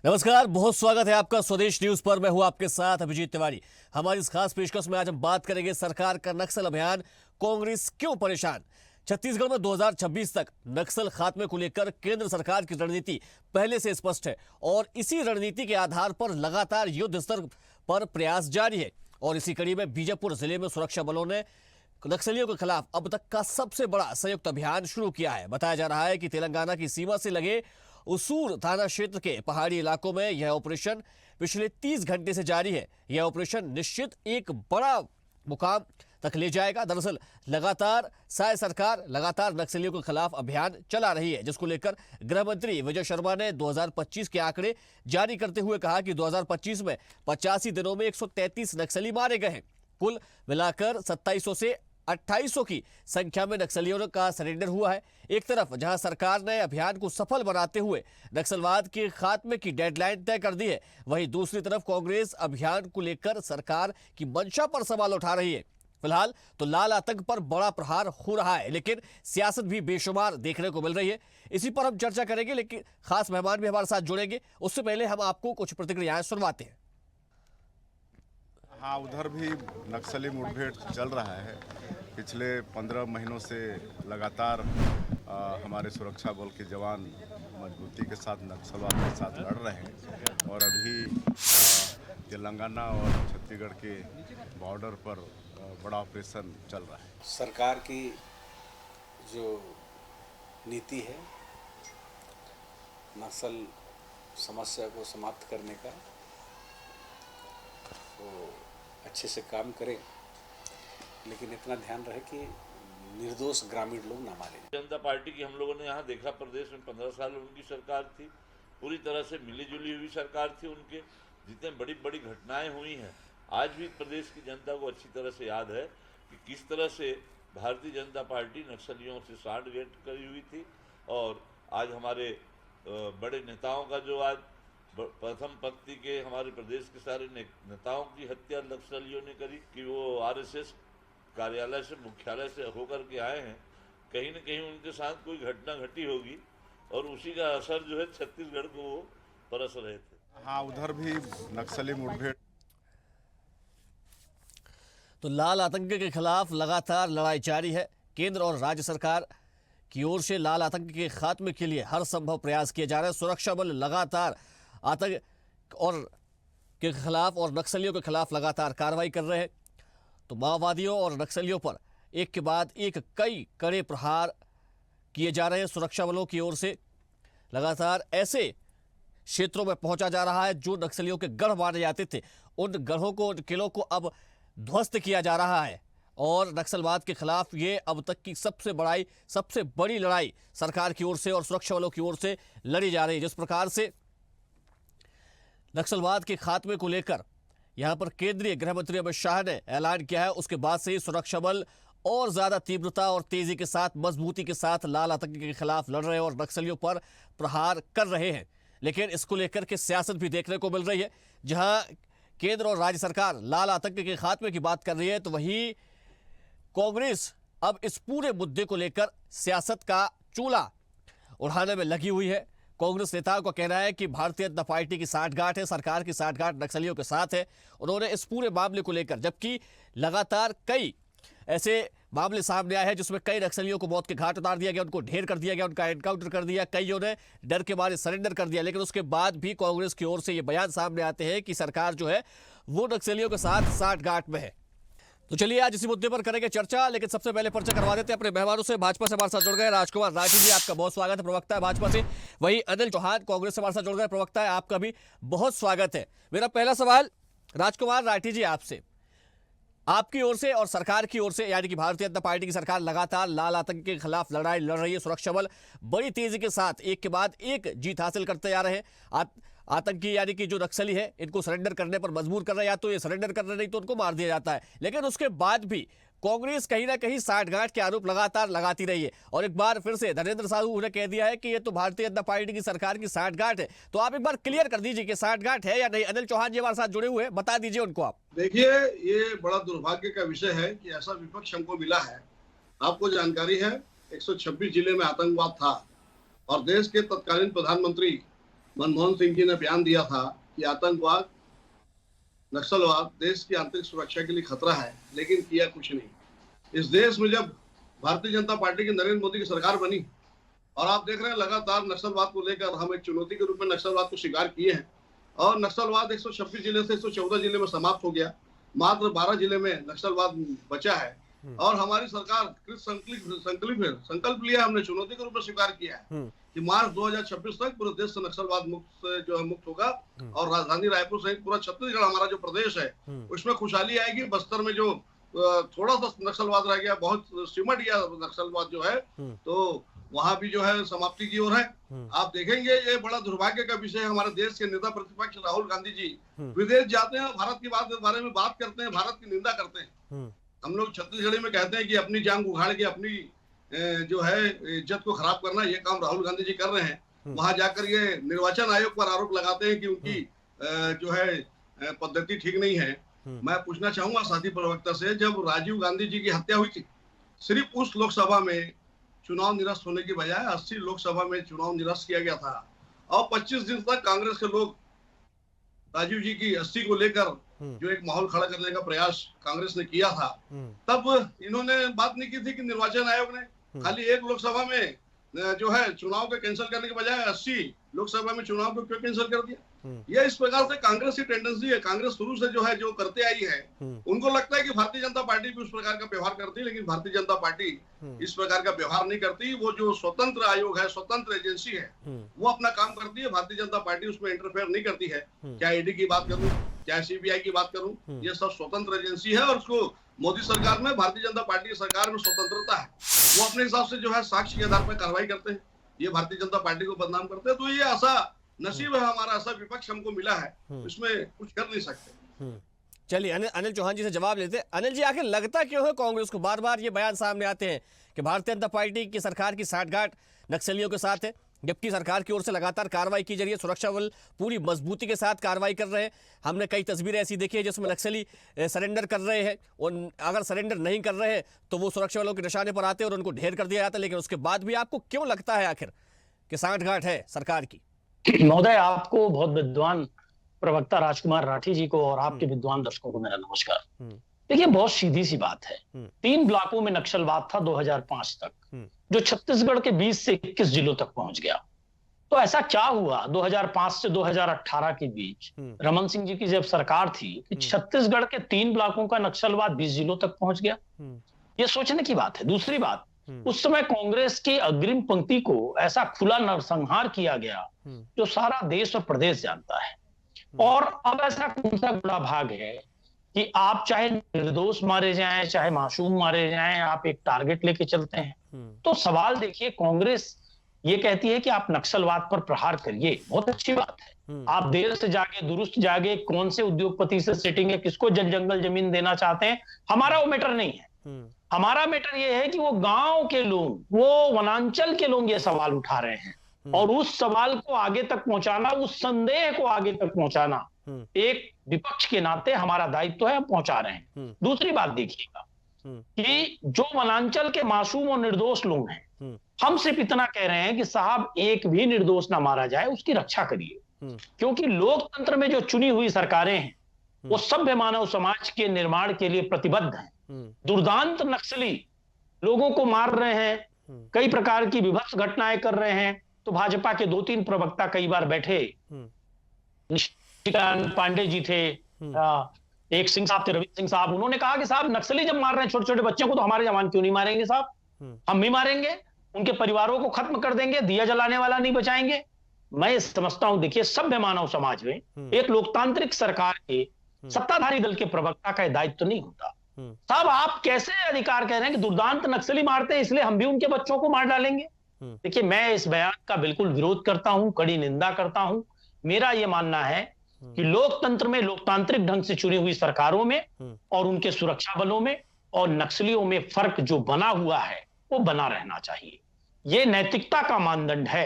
नमस्कार, बहुत स्वागत है आपका स्वदेश न्यूज पर। मैं हूं आपके साथ अभिजीत तिवारी। हमारी इस खास पेशकश में आज हम बात करेंगे सरकार का नक्सल अभियान, कांग्रेस क्यों परेशान। छत्तीसगढ़ में 2026 तक नक्सल खात्मे को लेकर केंद्र सरकार की रणनीति पहले से स्पष्ट है और इसी रणनीति के आधार पर लगातार युद्ध स्तर पर प्रयास जारी है। और इसी कड़ी में बीजापुर जिले में सुरक्षा बलों ने नक्सलियों के खिलाफ अब तक का सबसे बड़ा संयुक्त अभियान शुरू किया है। बताया जा रहा है कि तेलंगाना की सीमा से लगे उसूर थाना क्षेत्र के पहाड़ी इलाकों में यह ऑपरेशन पिछले 30 घंटे से जारी है। यह ऑपरेशन निश्चित एक बड़ा मुकाम तक ले जाएगा। दरअसल लगातार सरकार लगातार नक्सलियों के खिलाफ अभियान चला रही है, जिसको लेकर गृह मंत्री विजय शर्मा ने 2025 के आंकड़े जारी करते हुए कहा कि 2025 में 85 दिनों में 133 नक्सली मारे गए हैं। कुल मिलाकर 2700 से 2800 की संख्या में नक्सलियों का सरेंडर हुआ है। एक तरफ जहां सरकार ने अभियान को सफल बनाते हुए नक्सलवाद के खात्मे की डेडलाइन तय कर दी है, वहीं दूसरी तरफ कांग्रेस अभियान को लेकर सरकार की मंशा पर सवाल उठा रही है। फिलहाल तो लाल आतंक पर बड़ा प्रहार हो रहा है, लेकिन सियासत भी बेशुमार देखने को मिल रही है। इसी पर हम चर्चा करेंगे, लेकिन खास मेहमान भी हमारे साथ जुड़ेंगे। उससे पहले हम आपको कुछ प्रतिक्रियाएं सुनवाते हैं। हाँ, उधर भी नक्सली मुठभेड़ चल रहा है। पिछले 15 महीनों से लगातार हमारे सुरक्षा बल के जवान मजबूती के साथ नक्सलवाद के साथ लड़ रहे हैं और अभी तेलंगाना और छत्तीसगढ़ के बॉर्डर पर बड़ा ऑपरेशन चल रहा है। सरकार की जो नीति है नक्सल समस्या को समाप्त करने का, वो अच्छे से काम करें, लेकिन इतना ध्यान रहे कि निर्दोष ग्रामीण लोग ना मारे। जनता पार्टी की हम लोगों ने यहाँ देखा, प्रदेश में 15 साल उनकी सरकार थी, पूरी तरह से मिली जुली हुई सरकार थी। उनके जितने बड़ी बड़ी घटनाएं हुई हैं, आज भी प्रदेश की जनता को अच्छी तरह से याद है कि किस तरह से भारतीय जनता पार्टी नक्सलियों से सांठगांठ करी हुई थी। और आज हमारे बड़े नेताओं का जो आज प्रथम पंक्ति के हमारे प्रदेश के सारे नेताओं की हत्या नक्सलियों ने करी कि वो आरएसएस कार्यालय से, मुख्यालय से होकर के आए हैं। कहीं न कहीं उनके साथ कोई घटना घटी होगी और उसी का असर जो है छत्तीसगढ़ को वो बरस रहे थे। हाँ, उधर भी नक्सली मुठभेड़। तो लाल आतंक के खिलाफ लगातार लड़ाई जारी है। केंद्र और राज्य सरकार की ओर से लाल आतंक के खात्मे के लिए हर संभव प्रयास किए जा रहे हैं। सुरक्षा बल लगातार आतंक और के खिलाफ और नक्सलियों के खिलाफ लगातार कार्रवाई कर रहे हैं। तो माओवादियों और नक्सलियों पर एक के बाद एक कई कड़े प्रहार किए जा रहे हैं। सुरक्षा बलों की ओर से लगातार ऐसे क्षेत्रों में पहुंचा जा रहा है जो नक्सलियों के गढ़ माने जाते थे। उन गढ़ों को, उन किलों को अब ध्वस्त किया जा रहा है और नक्सलवाद के खिलाफ ये अब तक की सबसे बड़ी लड़ाई सरकार की ओर से और सुरक्षा बलों की ओर से लड़ी जा रही है। जिस प्रकार से नक्सलवाद के खात्मे को लेकर यहां पर केंद्रीय गृह मंत्री अमित शाह ने ऐलान किया है, उसके बाद से ही सुरक्षा बल और ज्यादा तीव्रता और तेजी के साथ, मजबूती के साथ लाल आतंक के खिलाफ लड़ रहे हैं और नक्सलियों पर प्रहार कर रहे हैं। लेकिन इसको लेकर के सियासत भी देखने को मिल रही है। जहां केंद्र और राज्य सरकार लाल आतंक के खात्मे की बात कर रही है, तो वहीं कांग्रेस अब इस पूरे मुद्दे को लेकर सियासत का चूल्हा उड़ाने में लगी हुई है। कांग्रेस नेताओं का कहना है कि भारतीय जनता पार्टी की साठगांठ है, सरकार की साठगांठ नक्सलियों के साथ है। उन्होंने इस पूरे मामले को लेकर, जबकि लगातार कई ऐसे मामले सामने आए हैं जिसमें कई नक्सलियों को मौत के घाट उतार दिया गया, उनको ढेर कर दिया गया, उनका एनकाउंटर कर दिया, कईयों ने डर के मारे सरेंडर कर दिया। लेकिन उसके बाद भी कांग्रेस की ओर से ये बयान सामने आते हैं कि सरकार जो है वो नक्सलियों के साथ साठगांठ में है। तो चलिए आज इसी मुद्दे पर करेंगे चर्चा, लेकिन सबसे पहले परिचय करवा देते हैं अपने मेहमानों से। भाजपा से हमारे साथ जुड़ गए राजकुमार राठी जी, आपका बहुत स्वागत है, प्रवक्ता है भाजपा से। वहीं अनिल चौहान कांग्रेस से हमारे साथ जुड़ गए, प्रवक्ता है, आपका भी बहुत स्वागत है। मेरा पहला सवाल राजकुमार राठी जी आपसे, आपकी ओर से और सरकार की ओर से, यानी कि भारतीय जनता पार्टी की सरकार लगातार लाल आतंक के खिलाफ लड़ाई लड़ रही है। सुरक्षा बल बड़ी तेजी के साथ एक के बाद एक जीत हासिल करते जा रहे हैं। आतंकी यानी कि जो नक्सली है इनको सरेंडर करने पर मजबूर कर रहे हैं, या तो ये सरेंडर कर रहे, नहीं तो उनको मार दिया जाता है। लेकिन उसके बाद भी कांग्रेस कहीं ना कहीं साठगांठ के आरोप लगातार लगाती रही है और एक बार फिर से धर्मेंद्र साहू ने कह दिया है कि ये तो भारतीय जनता पार्टी की सरकार की साठगांठ है। तो आप एक बार क्लियर कर दीजिए कि साठगांठ है या नहीं। अनिल चौहान जी हमारे साथ जुड़े हुए हैं, बता दीजिए उनको आप। देखिए, ये बड़ा दुर्भाग्य का विषय है कि ऐसा विपक्ष हमको मिला है। आपको जानकारी है 126 जिले में आतंकवाद था और देश के तत्कालीन प्रधानमंत्री मनमोहन सिंह जी ने बयान दिया था कि आतंकवाद, नक्सलवाद देश की आंतरिक सुरक्षा के लिए खतरा है, लेकिन किया कुछ नहीं। इस देश में जब भारतीय जनता पार्टी की नरेंद्र मोदी की सरकार बनी और आप देख रहे हैं लगातार नक्सलवाद को लेकर हम एक चुनौती के रूप में नक्सलवाद को स्वीकार किए हैं और नक्सलवाद 126 जिले से 114 जिले में समाप्त हो गया। मात्र 12 जिले में नक्सलवाद बचा है और हमारी सरकार संकल्प लिया, हमने चुनौती के रूप में स्वीकार किया है कि मार्च 2026 तक पूरे देश से नक्सलवाद मुक्त होगा और राजधानी रायपुर सहित पूरा छत्तीसगढ़ हमारा जो प्रदेश है उसमें खुशहाली आएगी। बस्तर में जो थोड़ा सा नक्सलवाद रह गया, बहुत सिमट गया नक्सलवाद जो है, तो वहां भी जो है समाप्ति की ओर है। आप देखेंगे ये बड़ा दुर्भाग्य का विषय है। हमारे देश के नेता प्रतिपक्ष राहुल गांधी जी विदेश जाते हैं, भारत की बारे में बात करते हैं, भारत की निंदा करते हैं। हम लोग छत्तीसगढ़ी में कहते हैं कि अपनी जांग उखाड़ के अपनी जो है इज्जत को खराब करना, ये काम राहुल गांधी जी कर रहे हैं। वहां जाकर ये निर्वाचन आयोग पर आरोप लगाते हैं कि उनकी जो है पद्धति ठीक नहीं है। मैं पूछना चाहूंगा साथी प्रवक्ता से, जब राजीव गांधी जी की हत्या हुई थी, सिर्फ उस लोकसभा में चुनाव निरस्त होने की बजाय 80 लोकसभा में चुनाव निरस्त किया गया था और 25 दिन तक कांग्रेस के लोग राजीव जी की अस्थि को लेकर जो एक माहौल खड़ा करने का प्रयास कांग्रेस ने किया था, तब इन्होंने बात नहीं की थी कि निर्वाचन आयोग ने खाली एक लोकसभा में जो है चुनाव को कैंसिल करने के बजाय 80 लोकसभा में चुनाव को क्यों कैंसिल कर दिया। ये इस प्रकार से कांग्रेस की टेंडेंसी है। कांग्रेस शुरू से जो है जो करते आई है, उनको लगता है कि भारतीय जनता पार्टी भी उस प्रकार का व्यवहार करती है, लेकिन भारतीय जनता पार्टी इस प्रकार का व्यवहार नहीं करती। वो जो स्वतंत्र आयोग है, स्वतंत्र एजेंसी है, वो अपना काम करती है। भारतीय जनता पार्टी उसमें इंटरफेयर नहीं करती है। चाहे ईडी की बात करूं, चाहे सीबीआई की बात करूं, ये सब स्वतंत्र एजेंसी है और उसको मोदी सरकार में, भारतीय जनता पार्टी की सरकार में स्वतंत्रता है। वो अपने हिसाब से जो है साक्ष्य के आधार पर कार्रवाई करते हैं। ये भारतीय जनता पार्टी को बदनाम करते हैं। तो ये ऐसा नसीब है हमारा, ऐसा विपक्ष हमको मिला है, इसमें कुछ कर नहीं सकते। चलिए अनिल चौहान जी से जवाब लेते हैं। अनिल जी, आखिर लगता क्यों है कांग्रेस को बार बार ये बयान सामने आते हैं कि भारतीय जनता पार्टी की सरकार की साठगांठ नक्सलियों के साथ है, जबकि सरकार की ओर से लगातार कार्रवाई की जा रही है, सुरक्षा बल पूरी मजबूती के साथ कार्रवाई कर रहे हैं। हमने कई तस्वीरें ऐसी देखी है जिसमें नक्सली सरेंडर कर रहे हैं और अगर सरेंडर नहीं कर रहे हैं तो वो सुरक्षा बलों के निशाने पर आते हैं और उनको ढेर कर दिया जाता है। लेकिन उसके बाद भी आपको क्यों लगता है आखिर कि साठगांठ है सरकार की? महोदय, आपको बहुत विद्वान प्रवक्ता राजकुमार राठी जी को और आपके विद्वान दर्शकों को मेरा नमस्कार। देखिए, बहुत सीधी सी बात है। 3 ब्लॉकों में नक्सलवाद था 2005 तक, जो छत्तीसगढ़ के 20 से 21 जिलों तक पहुंच गया। तो ऐसा क्या हुआ 2005 से 2018 के बीच रमन सिंह जी की जब सरकार थी कि छत्तीसगढ़ के 3 ब्लॉकों का नक्सलवाद 20 जिलों तक पहुंच गया? ये सोचने की बात है। दूसरी बात, उस समय कांग्रेस की अग्रिम पंक्ति को ऐसा खुला नरसंहार किया गया जो सारा देश और प्रदेश जानता है। और अब ऐसा कौन सा बड़ा भाग है कि आप चाहे निर्दोष मारे जाएं, चाहे मासूम मारे जाएं, आप एक टारगेट लेके चलते हैं। तो सवाल देखिए, कांग्रेस ये कहती है कि आप नक्सलवाद पर प्रहार करिए, बहुत अच्छी बात है। आप देर से जागे दुरुस्त जागे, कौन से उद्योगपति से सेटिंग है, किसको जंगल जमीन देना चाहते हैं, हमारा वो मैटर नहीं है। हमारा मैटर ये है कि वो गांव के लोग, वो वनांचल के लोग ये सवाल उठा रहे हैं और उस सवाल को आगे तक पहुंचाना, उस संदेह को आगे तक पहुंचाना एक विपक्ष के नाते हमारा दायित्व है, हम पहुंचा रहे हैं। दूसरी बात देखिएगा कि जो वनांचल के मासूम और निर्दोष लोग हैं, हम सिर्फ इतना कह रहे हैं कि साहब एक भी निर्दोष ना मारा जाए, उसकी रक्षा करिए। क्योंकि लोकतंत्र में जो चुनी हुई सरकारें हैं वो सभ्य मानव समाज के निर्माण के लिए प्रतिबद्ध हैं। दुर्दांत नक्सली लोगों को मार रहे हैं, कई प्रकार की विभत्स घटनाएं कर रहे हैं। तो भाजपा के 2-3 प्रवक्ता कई बार बैठे, निशिकांत पांडे जी थे, एक सिंह साहब थे, रविंद्र सिंह साहब, उन्होंने कहा कि साहब नक्सली जब मार रहे हैं छोटे छोटे बच्चों को तो हमारे जवान क्यों नहीं मारेंगे साहब, हम भी मारेंगे, उनके परिवारों को खत्म कर देंगे, दिया जलाने वाला नहीं बचाएंगे। मैं समझता हूं, देखिए, सभ्य मानव समाज में एक लोकतांत्रिक सरकार के सत्ताधारी दल के प्रवक्ता का दायित्व तो नहीं होता। साहब, आप कैसे अधिकार कह रहे हैं कि दुर्दांत नक्सली मारते हैं इसलिए हम भी उनके बच्चों को मार डालेंगे? देखिए, मैं इस बयान का बिल्कुल विरोध करता हूं, कड़ी निंदा करता हूं। मेरा यह मानना है कि लोकतंत्र में, लोकतांत्रिक ढंग से चुनी हुई सरकारों में और उनके सुरक्षा बलों में और नक्सलियों में फर्क जो बना हुआ है वो बना रहना चाहिए। ये नैतिकता का मानदंड है।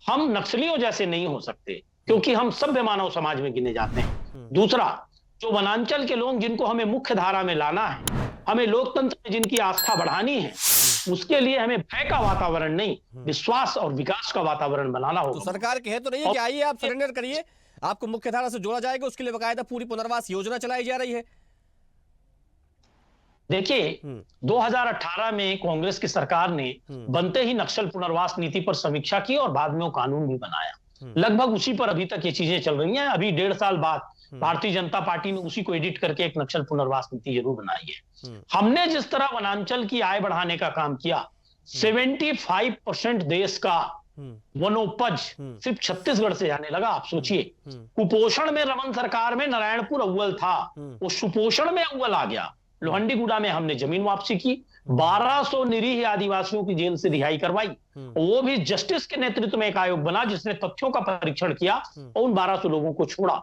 हम नक्सलियों जैसे नहीं हो सकते क्योंकि हम सभ्य मानव समाज में गिने जाते हैं। दूसरा, जो वनांचल के लोग जिनको हमें मुख्य धारा में लाना है, हमें लोकतंत्र में जिनकी आस्था बढ़ानी है, उसके लिए हमें भय का वातावरण नहीं, विश्वास और विकास का वातावरण बनाना तो होगा। सरकार कहे तो नहीं है कि आइए आप सरेंडर करिए, आपको मुख्य धारा से जोड़ा जाएगा, उसके लिए बकायदा पूरी पुनर्वास योजना चलाई जा रही है। देखिए 2018 में कांग्रेस की सरकार ने बनते ही नक्सल पुनर्वास नीति पर समीक्षा की और बाद में वो कानून भी बनाया। लगभग उसी पर अभी तक ये चीजें चल रही हैं। अभी 1.5 साल बाद भारतीय जनता पार्टी ने उसी को एडिट करके एक नक्सल पुनर्वास नीति जरूर बनाई है। हमने जिस तरह वनांचल की आय बढ़ाने का काम किया, 75% देश का वनोपज सिर्फ छत्तीसगढ़ से आने लगा। आप सोचिए, कुपोषण में रमन सरकार में नारायणपुर अव्वल था, वो सुपोषण में अव्वल आ गया। लोहंडीगुड़ा में हमने जमीन वापसी की, 1200 निरीह आदिवासियों की जेल से रिहाई करवाई, वो भी जस्टिस के नेतृत्व में एक आयोग बना जिसने तथ्यों का परीक्षण किया और उन 1200 लोगों को छोड़ा।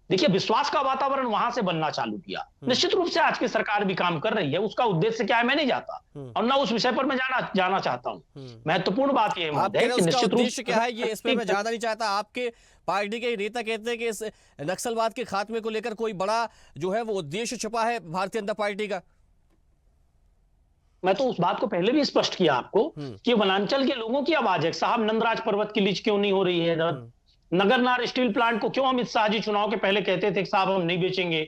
देखिए, विश्वास का वातावरण वहां से बनना चालू किया। निश्चित रूप से आज की सरकार भी काम कर रही है, उसका उद्देश्य क्या है मैं नहीं जानता और ना उस विषय पर मैं जाना चाहता हूं। महत्वपूर्ण बात यह है कि निश्चित रूप उद्देश्य क्या है ये इस पे मैं जानना नहीं चाहता। आपके पार्टी के नेता कहते हैं कि इस नक्सलवाद के खात्मे को लेकर कोई बड़ा जो है वो उद्देश्य छुपा है भारतीय जनता पार्टी का। मैं तो उस बात को पहले भी स्पष्ट किया आपको कि वनांचल के लोगों की आवाज है। साहब, नंदराज पर्वत की लीज क्यों नहीं हो रही है? नगरनार स्टील प्लांट को क्यों अमित शाह जी चुनाव के पहले कहते थे कि साहब हम नहीं बेचेंगे,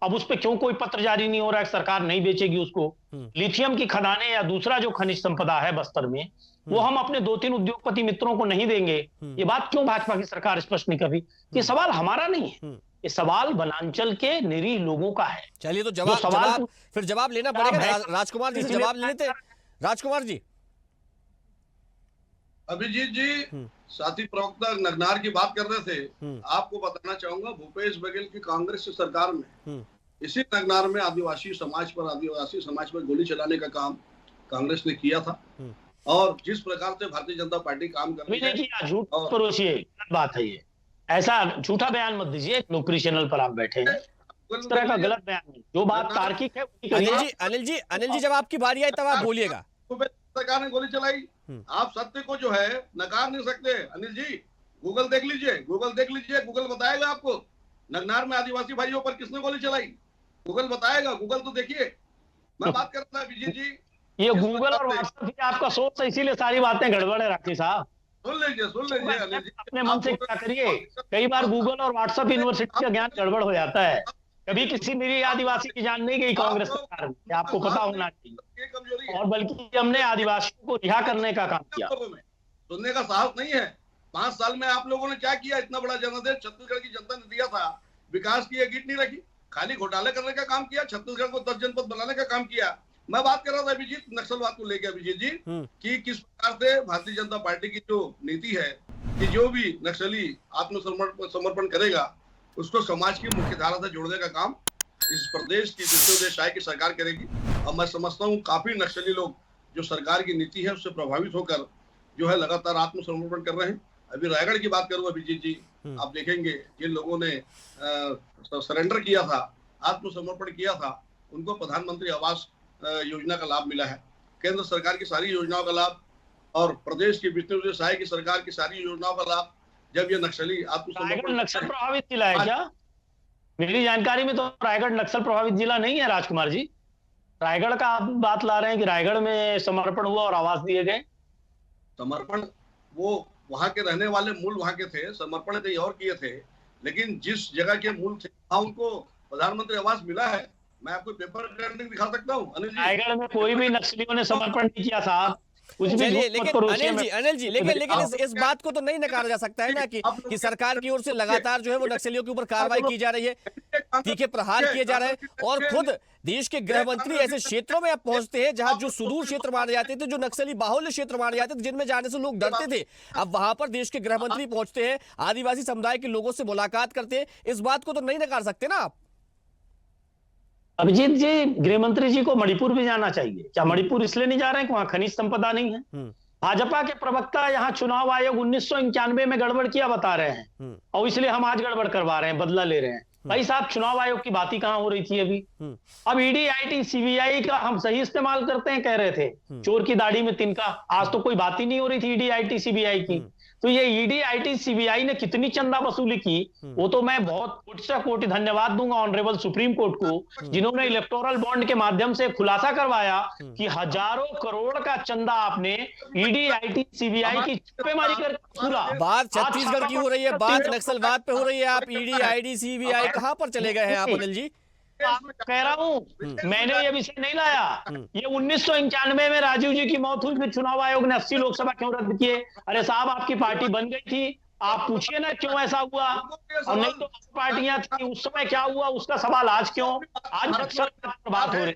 अब उस पर क्यों कोई पत्र जारी नहीं हो रहा है, सरकार नहीं बेचेगी उसको। लिथियम की खदानें या दूसरा जो खनिज संपदा है बस्तर में, वो हम अपने 2-3 उद्योगपति मित्रों को नहीं देंगे। ये बात क्यों भाजपा की सरकार स्पष्ट नहीं कर रही? ये सवाल हमारा नहीं है, ये सवाल वनांचल के निरीह लोगों का है। चलिए, तो जवाब लेना पड़ेगा। राजकुमार जी से जवाब ले लेते। राजकुमार जी। अभिजीत जी, साथी प्रवक्ता नगनार की बात कर रहे थे, आपको बताना चाहूंगा भूपेश बघेल की कांग्रेस की सरकार में इसी नगनार में आदिवासी समाज पर गोली चलाने का काम कांग्रेस ने किया था। और जिस प्रकार से भारतीय जनता पार्टी काम कर रही है, झूठ परोसिए, बात है ये, ऐसा झूठा बयान मत दीजिए। लोकप्रिय चैनल पर आप बैठे हैं, इस तरह का गलत बयान नहीं। जो बात तार्किक है। अनिल जी जब आपकी बारी आई तब आप बोलिएगा। सरकार ने गोली चलाई, आप सत्य को जो है नकार नहीं सकते। अनिल जी, गूगल देख लीजिए, गूगल बताएगा आपको नगनार में आदिवासी भाइयों पर किसने गोली चलाई। गूगल बताएगा, गूगल तो देखिए। मैं बात कर रहा था अभिजीत जी, ये गूगल और व्हाट्सएप ही आपका सोच है, इसीलिए सारी बातें गड़बड़ है। राठी साहब, सुन लीजिए अनिल जी, अपने मन से क्या करिए। कई बार गूगल और व्हाट्सएप यूनिवर्सिटी का ज्ञान गड़बड़ हो जाता है। कभी किसी निरीह आदिवासी की जान नहीं गई कांग्रेस सरकार में, आपको पता होना चाहिए। और बल्कि हमने आदिवासियों को रिहा करने का काम किया। सुनने का साहस नहीं है। 5 साल में आप लोगों ने क्या किया? इतना बड़ा जनादेश छत्तीसगढ़ की जनता ने दिया था, विकास की गिट नहीं रखी, खाली घोटाले करने का काम किया, छत्तीसगढ़ को 10 जनपद बनाने का काम किया। मैं बात कर रहा था अभिजीत, नक्सलवाद को लेकर अभिजीत जी, कि किस प्रकार से भारतीय जनता पार्टी की जो नीति है कि जो भी नक्सली आत्मसमर्पण करेगा उसको समाज की मुख्य धारा से जोड़ने का काम इस प्रदेश की विश्वदेशाई की सरकार करेगी। और मैं समझता हूँ काफी नक्सली लोग जो सरकार की नीति है उससे प्रभावित होकर जो है लगातार आत्मसमर्पण कर रहे हैं। अभी रायगढ़ की बात करूँ अभिजीत जी, आप देखेंगे जिन लोगों ने सरेंडर किया था, आत्मसमर्पण किया था, उनको प्रधानमंत्री आवास योजना का लाभ मिला है, केंद्र सरकार की सारी योजनाओं का लाभ और प्रदेश की विश्वदेशाई की सरकार की सारी योजनाओं का लाभ। जब ये नक्सली रायगढ़ नक्सल प्रभावित जिला है क्या? मेरी जानकारी में तो रायगढ़ नक्सल प्रभावित जिला नहीं है राजकुमार जी। रायगढ़ का आप बात ला रहे हैं कि रायगढ़ में समर्पण हुआ और आवास दिए गए। समर्पण वो वहां के रहने वाले मूल वहां के थे, समर्पण कहीं और किए थे, लेकिन जिस जगह के मूल थे वहां उनको प्रधानमंत्री आवास मिला है। मैं आपको पेपर कटिंग दिखा सकता हूँ। रायगढ़ में कोई भी नक्सलियों ने समर्पण नहीं किया साहब। चलिए, लेकिन अनिल जी लेकिन इस बात को तो नहीं नकारा जा सकता है ना कि सरकार की ओर से लगातार जो है वो नक्सलियों के ऊपर कार्रवाई की जा रही है, तीखे प्रहार किए जा रहे हैं, और खुद देश के गृह मंत्री ऐसे क्षेत्रों में अब पहुंचते हैं जहां जो सुदूर क्षेत्र माने जाते थे, जो नक्सली बाहुल्य क्षेत्र माने जाते थे, जिनमें जाने से लोग डरते थे, अब वहां पर देश के गृह मंत्री पहुंचते हैं, आदिवासी समुदाय के लोगों से मुलाकात करते हैं। इस बात को तो नहीं नकार सकते ना आप। अभिजीत जी, गृह मंत्री जी को मणिपुर भी जाना चाहिए। क्या मणिपुर इसलिए नहीं जा रहे हैं कि वहां खनिज संपदा नहीं है? भाजपा के प्रवक्ता यहाँ चुनाव आयोग 1991 में गड़बड़ किया बता रहे हैं और इसलिए हम आज गड़बड़ करवा रहे हैं, बदला ले रहे हैं। भाई साहब, चुनाव आयोग की बात ही कहां हो रही थी अभी? अब ईडी, आईटी, सीबीआई का हम सही इस्तेमाल करते हैं कह रहे थे, चोर की दाढ़ी में तिनका। आज तो कोई बात ही नहीं हो रही थी ईडी, आईटी, सीबीआई की। तो ये ईडी, आईटी, सीबीआई ने कितनी चंदा वसूली की, वो तो मैं बहुत कोटि से कोटि धन्यवाद दूंगा ऑनरेबल सुप्रीम कोर्ट को, जिन्होंने इलेक्टोरल बॉन्ड के माध्यम से खुलासा करवाया कि हजारों करोड़ का चंदा आपने ईडी, आईटी, सीबीआई की छापेमारी कर वसूला। बात छत्तीसगढ़ की हो रही है, बात नक्सलवाद पे हो रही है, आप ईडी, आईडी, सीबीआई कहां पर चले गए हैं आप अनिल जी? कह रहा हूं, मैंने ये विषय नहीं लाया। ये 1991 में राजीव जी की मौत हुई, फिर चुनाव आयोग ने 80 लोकसभा क्यों रद्द किए? अरे साहब, आपकी पार्टी बन गई थी, आप पूछिए ना क्यों ऐसा हुआ, और नहीं तो पार्टियां थी उस समय क्या हुआ, उसका सवाल आज क्यों? आज नक्सलवाद पर बात हो रही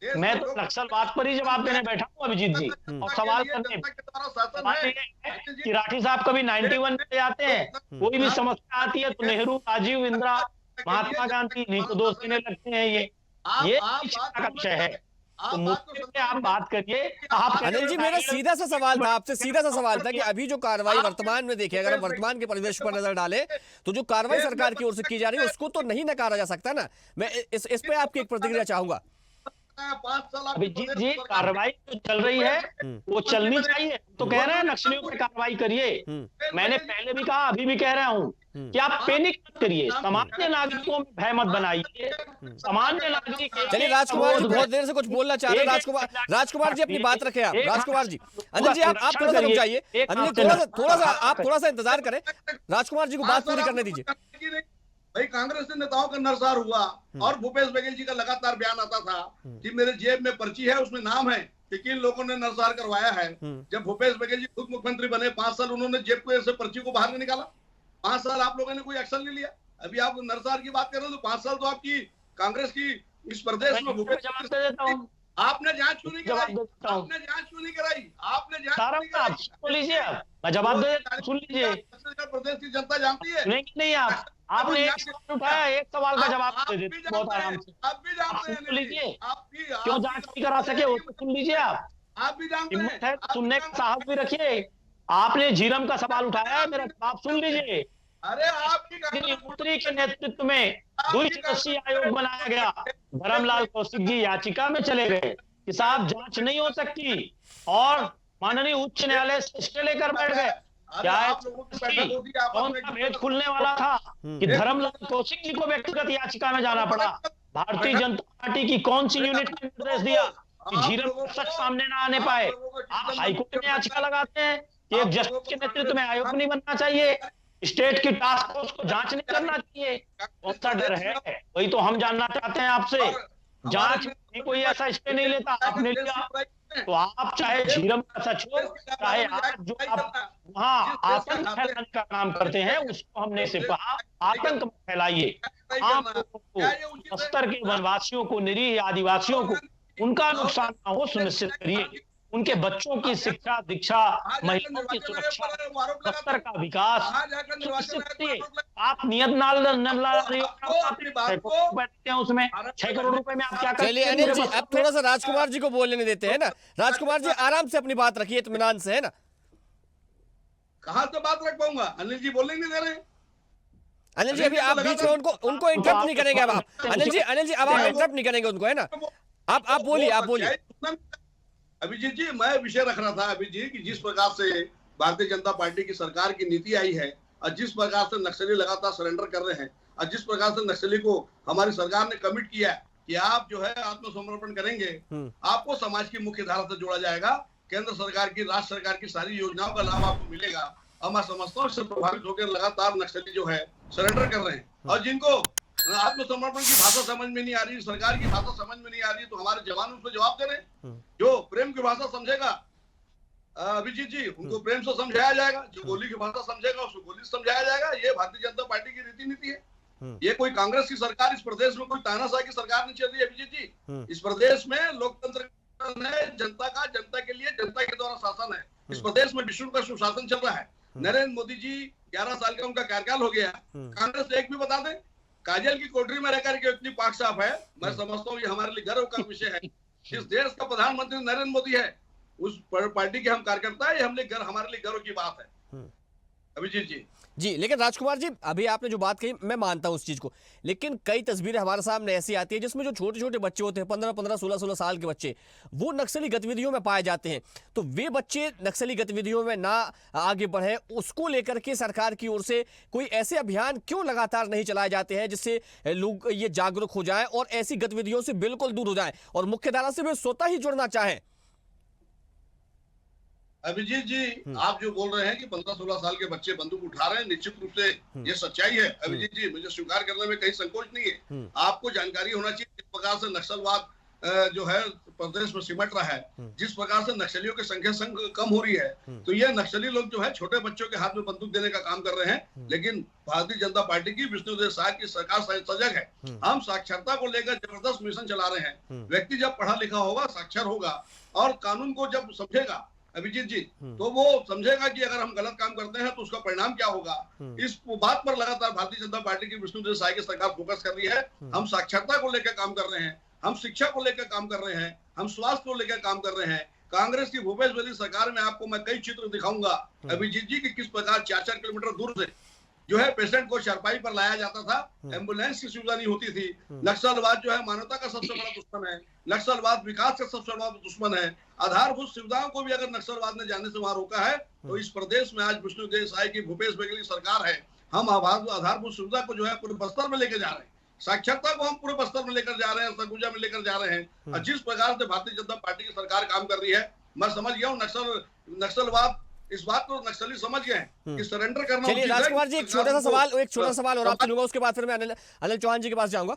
है, मैं तो नक्सलवाद पर ही जवाब देने बैठा हूँ अभिजीत जी। और सवाल करने कि राठी साहब कभी 91 में जाते हैं, कोई भी समस्या आती है तो नेहरू, राजीव, इंदिरा, महात्मा गांधी नहीं तो दोस्त देने लगते हैं। ये चिंता का विषय है, तो मुद्दे पे आप बात करिए। अनिल जी, मेरा सीधा सा सवाल था आपसे, सीधा सा सवाल था कि अभी जो कार्रवाई वर्तमान में देखें, अगर हम वर्तमान के परिवेश पर नजर डालें तो जो कार्रवाई सरकार की ओर से की जा रही है उसको तो नहीं नकारा जा सकता ना। मैं इस पे आपकी एक प्रतिक्रिया चाहूंगा। अभिजीत जी, कार्रवाई जो चल रही है वो चलनी चाहिए, तो कह रहे हैं नक्सलियों पे कार्रवाई करिए। मैंने पहले भी कहा, अभी भी कह रहा हूं कि आप पैनिक मत करिए, सामान्य नागरिकों में भय मत बनाइए। सामान्य नागरिक, चलिए राजकुमार जी बहुत देर से कुछ बोलना चाह रहे हैं। राजकुमार जी अपनी बात रखें आप। राजकुमार जी, अनिल जी आप थोड़ा सा रुक जाइए। अनिल थोड़ा सा इंतजार करें, राजकुमार जी को बात पूरी करने दीजिए। भाई, कांग्रेस के नेताओं का नरसार हुआ और भूपेश बघेल जी का लगातार बयान आता था कि मेरे जेब में पर्ची है, उसमें नाम है कि किन लोगों ने नरसार करवाया है। जब भूपेश बघेल जी खुद मुख्यमंत्री बने, 5 साल उन्होंने जेब में से पर्ची को बाहर नहीं निकाला। 5 साल आप लोगों ने कोई एक्शन नहीं लिया। अभी आप नरसार की बात कर रहे हो तो 5 साल तो आपकी कांग्रेस की इस प्रदेश में भूपेश आपने जांच क्यों नहीं कराई? आपने जांच क्यों नहीं कराई? आपने जांच नहीं कराई? सुन लीजिए, मैं जवाब दे देता हूं, सुन लीजिए। प्रदेश की जनता जानती है। नहीं आपने एक सवाल उठाया, एक सवाल का जवाब दे देते बहुत आराम से। आप भी जानते हैं, सुन लीजिए, क्यों क्यों जांच नहीं करा सके वो तो सुन लीजिए। आप भी जानते हैं, हिम्मत है सुनने का साहस भी रखिए। आपने झीरम का सवाल उठाया है, मेरा जवाब सुन लीजिए। अरे आपकी मंत्री के नेतृत्व में द्विसदस्यीय आयोग बनाया गया। धर्मलाल कौशिक जी याचिका में चले गए कि साहब जांच नहीं हो सकती, और माननीय उच्च न्यायालय से स्टे लेकर बैठ गए। क्या कौन सा भेद खुलने वाला था कि धर्मलाल कौशिक जी को व्यक्तिगत याचिका में जाना पड़ा? भारतीय जनता पार्टी की कौन सी यूनिट ने निर्देश दिया कि झीरम का सच सामने ना आने पाए? आप हाईकोर्ट में याचिका लगाते हैं कि एक जस्टिस के नेतृत्व में आयोग नहीं बनना चाहिए, स्टेट की टास्क फोर्स को जांच नहीं करना चाहिए। कौन सा डर है? वही तो हम जानना चाहते हैं आपसे। जांच कोई ऐसा स्टे नहीं लेता, आपने लिया तो आप चाहे झीरम का सच हो, चाहे आप जो आप वहां आतंक फैलाने का काम करते हैं, उसको हमने से कहा आतंक फैलाइए। आम लोगों को, बस्तर के वनवासियों को, निरीह आदिवासियों को उनका नुकसान ना हो सुनिश्चित करिए। उनके बच्चों की शिक्षा दीक्षा, महिलाओं की सुरक्षा, बस्तर का विकास सुनिश्चित करिए। आप नियत नाल बैठते हैं उसमें 6 करोड़ रुपए में आप क्या करते हैं? चलिए अनिल जी, अब थोड़ा सा राजकुमार जी को बोलने देते हैं ना। राजकुमार जी आराम से अपनी बात रखिए, इत्मीनान से, है ना। कहां से बात रख पाऊंगा? अनिल जी बोलने नहीं दे रहे। अनिल जी अभी आप बीच में उनको इंटरप्ट नहीं करेंगे। अब आप अनिल जी अब आप इंटरप्ट नहीं करेंगे उनको, है ना। आप बोलिए। अभिजीत जी, मैं विषय रख रहा था अभिजीत कि जिस प्रकार से भारतीय जनता पार्टी की सरकार की नीति आई है और जिस प्रकार से नक्सली लगातार सरेंडर कर रहे हैं और जिस प्रकार से नक्सली को हमारी सरकार ने कमिट किया है कि आप जो है आत्मसमर्पण करेंगे, आपको समाज की मुख्य धारा से जोड़ा जाएगा, केंद्र सरकार की, राज्य सरकार की सारी योजनाओं का लाभ आपको मिलेगा। और मैं समझता हूँ इससे प्रभावित होकर लगातार नक्सली जो है सरेंडर कर रहे हैं, और जिनको आत्मसमर्पण की भाषा समझ में नहीं आ रही, सरकार की भाषा समझ में नहीं आ रही, तो हमारे जवान उसको जवाब दे रहे हैं। जो प्रेम की भाषा समझेगा अभिजीत जी, उनको प्रेम से समझाया जाएगा, जो गोली की भाषा समझेगा उसको गोली से समझाया जाएगा। ये भारतीय जनता पार्टी की रीति नीति है। ये कोई कांग्रेस की सरकार इस प्रदेश में कोई तानाशाह की सरकार नहीं चल रही है अभिजीत जी। इस प्रदेश में लोकतंत्र है, जनता के लिए, जनता के द्वारा शासन है। इस प्रदेश में विष्णु का सुशासन चल रहा है। नरेंद्र मोदी जी 11 साल का उनका कार्यकाल हो गया। कांग्रेस एक भी बता दे, काजल की कोठरी में रहकर के इतनी पाक साफ है, मैं समझता हूँ ये हमारे लिए गर्व का विषय है। इस देश का प्रधानमंत्री नरेंद्र मोदी है, उस पार्टी के हम कार्यकर्ता है, हमारे लिए गर्व की बात है। अभिजीत जी। जी, लेकिन राजकुमार जी, अभी आपने जो बात कही मैं मानता हूं उस चीज को, लेकिन कई तस्वीरें हमारे सामने ऐसी आती है जिसमें जो छोटे छोटे बच्चे होते हैं, 15-15, 16-16 साल के बच्चे, वो नक्सली गतिविधियों में पाए जाते हैं। तो वे बच्चे नक्सली गतिविधियों में ना आगे बढ़े, उसको लेकर के सरकार की ओर से कोई ऐसे अभियान क्यों लगातार नहीं चलाए जाते हैं जिससे लोग ये जागरूक हो जाएं और ऐसी गतिविधियों से बिल्कुल दूर हो जाएं और मुख्यधारा से वे स्वतः ही जुड़ना चाहें? अभिजीत जी, आप जो बोल रहे हैं कि 15-16 साल के बच्चे बंदूक उठा रहे हैं, निश्चित रूप से ये सच्चाई है। अभिजीत जी, मुझे स्वीकार करने में कहीं संकोच नहीं है। आपको जानकारी होना चाहिए किस प्रकार से नक्सलवाद जो है प्रदेश में सिमट रहा है, जिस प्रकार से नक्सलियों की संख्या कम हो रही है, तो ये नक्सली लोग जो है छोटे बच्चों के हाथ में बंदूक देने का काम कर रहे हैं। लेकिन भारतीय जनता पार्टी की, विष्णुदेव साय की सरकार सजग है। हम साक्षरता को लेकर जबरदस्त मिशन चला रहे हैं। व्यक्ति जब पढ़ा लिखा होगा, साक्षर होगा और कानून को जब समझेगा अभिजीत जी, तो वो समझेगा कि अगर हम गलत काम करते हैं तो उसका परिणाम क्या होगा। इस बात पर लगातार भारतीय जनता पार्टी की, विष्णुदेव साय की सरकार फोकस कर रही है। हम साक्षरता को लेकर काम कर रहे हैं, हम शिक्षा को लेकर काम कर रहे हैं, हम स्वास्थ्य को लेकर काम कर रहे हैं। कांग्रेस की भूपेश बघेल सरकार में आपको मैं कई चित्र दिखाऊंगा अभिजीत जी की किस प्रकार 4-4 किलोमीटर दूर से जो है पेशेंट को चारपाई पर लाया जाता था, एम्बुलेंस की सुविधा नहीं होती थी। नक्सलवाद जो है मानवता का सबसे बड़ा दुश्मन है, नक्सलवाद विकास का सबसे बड़ा दुश्मन है। आधारभूत सुविधाओं को भी अगर नक्सलवाद ने जाने से वहां रोका है, तो इस प्रदेश में आज विष्णुदेव साय की, भूपेश बघेल की सरकार है। हम आधारभूत सुविधा को जो है पूरे बस्तर में लेकर जा रहे हैं, साक्षरता को हम पूरे बस्तर में लेकर जा रहे हैं, सरगुजा में लेकर जा रहे हैं। और जिस प्रकार से भारतीय जनता पार्टी की सरकार काम कर रही है, मैं समझ गया हूँ नक्सलवाद, इस बात को नक्सली समझ गए हैं कि सरेंडर करना। चलिए राजकुमार जी, एक छोटा सा सवाल और आपसे लूंगा, उसके बाद फिर मैं अनिल चौहान जी के पास जाऊंगा।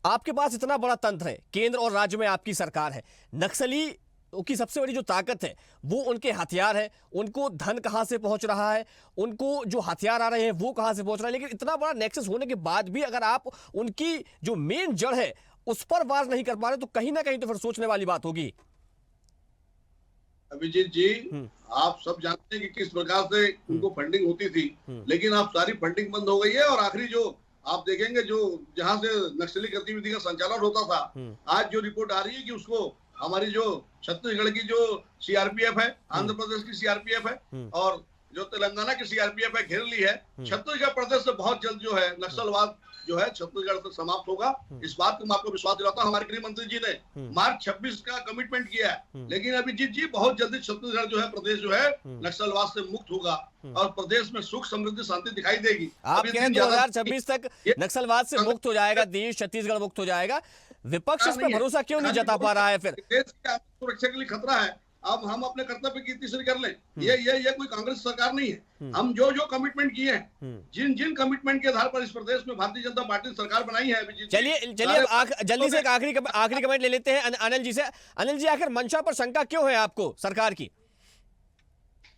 आपके पास इतना बड़ा तंत्र है, केंद्र और राज्य में आपकी सरकार है, नक्सली की सबसे बड़ी जो ताकत है वो उनके हथियार है। उनको धन कहां से पहुंच रहा है, उनको जो हथियार आ रहे हैं वो कहां से पहुंच रहा है, लेकिन इतना बड़ा नेक्सस होने के बाद भी अगर आप उनकी जो मेन जड़ है उस पर वार नहीं कर पा रहे, तो कहीं ना कहीं तो फिर सोचने वाली बात होगी। अभिजीत जी, आप सब जानते हैं कि किस प्रकार से उनको फंडिंग होती थी, लेकिन अब सारी फंडिंग बंद हो गई है। और आखिरी जो आप देखेंगे, जो जहां से नक्सली गतिविधि का संचालन होता था, आज जो रिपोर्ट आ रही है कि उसको हमारी जो छत्तीसगढ़ की जो सीआरपीएफ है, आंध्र प्रदेश की सीआरपीएफ है और जो तेलंगाना की सीआरपीएफ है, घेर ली है। छत्तीसगढ़ प्रदेश से बहुत जल्द जो है नक्सलवाद जो है छत्तीसगढ़ से समाप्त होगा। इस बात को मैं आपको विश्वास दिलाता हूं। हमारे गृह मंत्री जी ने मार्च 26 का कमिटमेंट किया है, लेकिन अभिजीत जी बहुत जल्दी छत्तीसगढ़ जो है प्रदेश जो है नक्सलवाद से मुक्त होगा और प्रदेश में सुख समृद्धि शांति दिखाई देगी। आप कह रहे हैं 2026 तक नक्सलवाद से मुक्त हो जाएगा देश, छत्तीसगढ़ मुक्त हो जाएगा। विपक्ष इस पर भरोसा क्यों नहीं जता पा रहा है? फिर देश की सुरक्षा के लिए खतरा है। अब हम अपने कर्तव्य की तीसरी कर लें। ये कोई कांग्रेस सरकार नहीं है। हम जो कमिटमेंट किए हैं, जिन कमिटमेंट के आधार पर इस प्रदेश में भारतीय जनता पार्टी सरकार बनाई है। चलिए अब जल्दी से एक आखिरी कमेंट ले लेते हैं अनिल जी से। अनिल जी, आखिर मंशा पर शंका क्यों है आपको सरकार की?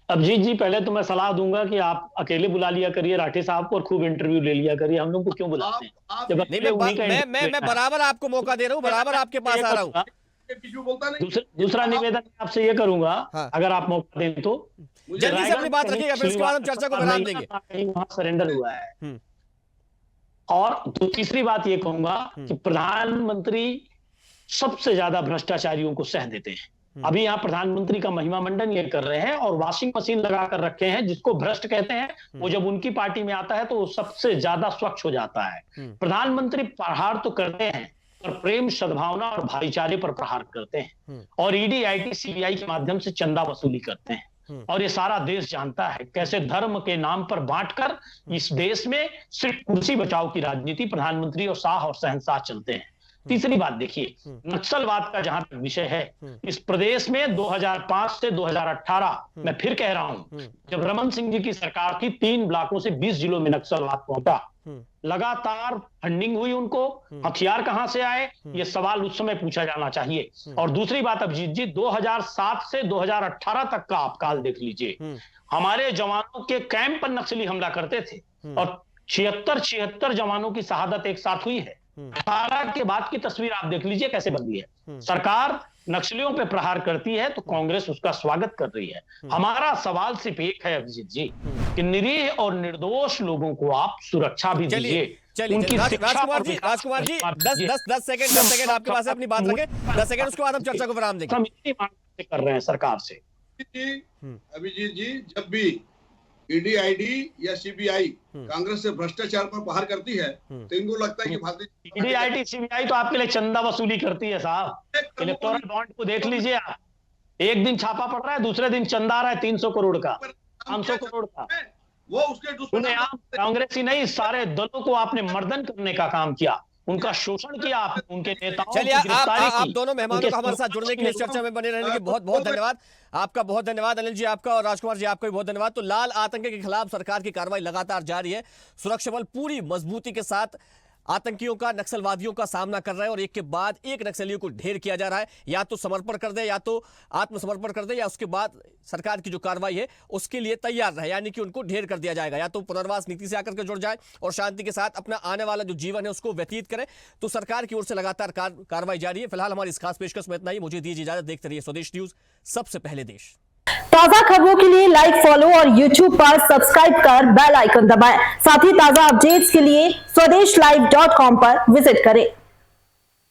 अभिजीत जी, पहले तो मैं सलाह दूंगा कि आप अकेले बुला लिया करिए राठी साहब को और खूब इंटरव्यू ले लिया करिए। हम लोग को क्यों बुलाते हैं? मैं बराबर आपको मौका दे रहा हूँ, बराबर आपके पास आ रहा हूँ। दूसरा निवेदन आपसे ये करूंगा, अगर आप मौका दें तो जल्दी से अपनी बात रखिएगा, फिर उसके बाद हम चर्चा को विराम देंगे। वहां सरेंडर हुआ है। और तीसरी बात ये कहूंगा कि प्रधानमंत्री सबसे ज्यादा भ्रष्टाचारियों को सह देते हैं। अभी यहाँ प्रधानमंत्री का महिमा मंडन ये कर रहे हैं और वॉशिंग मशीन लगा कर रखे हैं, जिसको भ्रष्ट कहते हैं। वो जब उनकी पार्टी में आता है तो वो सबसे ज्यादा स्वच्छ हो जाता है। प्रधानमंत्री प्रहार तो करते हैं और प्रेम, सद्भावना और भाईचारे पर प्रहार करते हैं और ईडी, आईटी, सीबीआई के माध्यम से चंदा वसूली करते हैं। और ये सारा देश जानता है कैसे धर्म के नाम पर बांटकर इस देश में सिर्फ कुर्सी बचाव की राजनीति प्रधानमंत्री और शाह और शहंशाह चलते हैं। तीसरी बात देखिए, नक्सलवाद का जहां तक विषय है, इस प्रदेश में 2005 से 2018, मैं फिर कह रहा हूं, जब रमन सिंह जी की सरकार थी, 3 ब्लॉकों से 20 जिलों में नक्सलवाद पहुंचा। लगातार फंडिंग हुई, उनको हथियार कहां से आए, ये सवाल उस समय पूछा जाना चाहिए। और दूसरी बात अभिजीत जी, 2007 से 2018 तक का आप काल देख लीजिए। हमारे जवानों के कैंप पर नक्सली हमला करते थे और 76 जवानों की शहादत एक साथ हुई है। 18 के बाद की तस्वीर आप देख लीजिए कैसे बदली है। सरकार नक्सलियों पे प्रहार करती है तो कांग्रेस उसका स्वागत कर रही है। हमारा सवाल सिर्फ एक है अभिजीत जी, कि निरीह और निर्दोष लोगों को आप सुरक्षा भी दीजिए। राजकुमार जी 10 सेकंड आपके पास अपनी बात रखें, 10 सेकंड, उसके बाद हम चर्चा को विराम देंगे। कर रहे हैं सरकार से। अभिजीत जी, जब भी ईडी आईडी या सीबीआई कांग्रेस से भ्रष्टाचार पर प्रहार करती है तो इनको लगता है कि भारतीय ईडी आईटी सीबीआई तो आपके लिए चंदा वसूली करती है साहब। इलेक्टोरल बॉन्ड को देख लीजिए आप, एक दिन छापा पड़ रहा है, दूसरे दिन चंदा आ रहा है 300 करोड़ का, 500 करोड़ का। वो उसके दुश्मन कांग्रेसी नहीं, सारे दलों को आपने मर्दन करने का काम किया, उनका शोषण किया आपने, उनके नेताओं चलिए की गिरफ्तारी आप की, दोनों मेहमानों उनके का हमारे साथ जुड़ने के लिए, चर्चा में बने रहने के बहुत बहुत धन्यवाद। आपका बहुत धन्यवाद अनिल जी, आपका, और राजकुमार जी आपका भी बहुत धन्यवाद। तो लाल आतंक के खिलाफ सरकार की कार्रवाई लगातार जारी है। सुरक्षा बल पूरी मजबूती के साथ आतंकियों का, नक्सलवादियों का सामना कर रहा है और एक के बाद एक नक्सलियों को ढेर किया जा रहा है। या तो समर्पण कर दे, या तो आत्मसमर्पण कर दे, या उसके बाद सरकार की जो कार्रवाई है उसके लिए तैयार रहे, यानी कि उनको ढेर कर दिया जाएगा। या तो पुनर्वास नीति से आकर के जुड़ जाए और शांति के साथ अपना आने वाला जो जीवन है उसको व्यतीत करे। तो सरकार की ओर से लगातार कार्रवाई जारी है। फिलहाल हमारी इस खास पेशकश में इतना ही। मुझे दीजिए इजाजत। देखते रहिए स्वदेश न्यूज, सबसे पहले देश। ताजा खबरों के लिए लाइक, फॉलो और YouTube पर सब्सक्राइब कर बेल आइकन दबाएं। साथ ही ताजा अपडेट्स के लिए स्वदेशलाइव.com पर विजिट करें।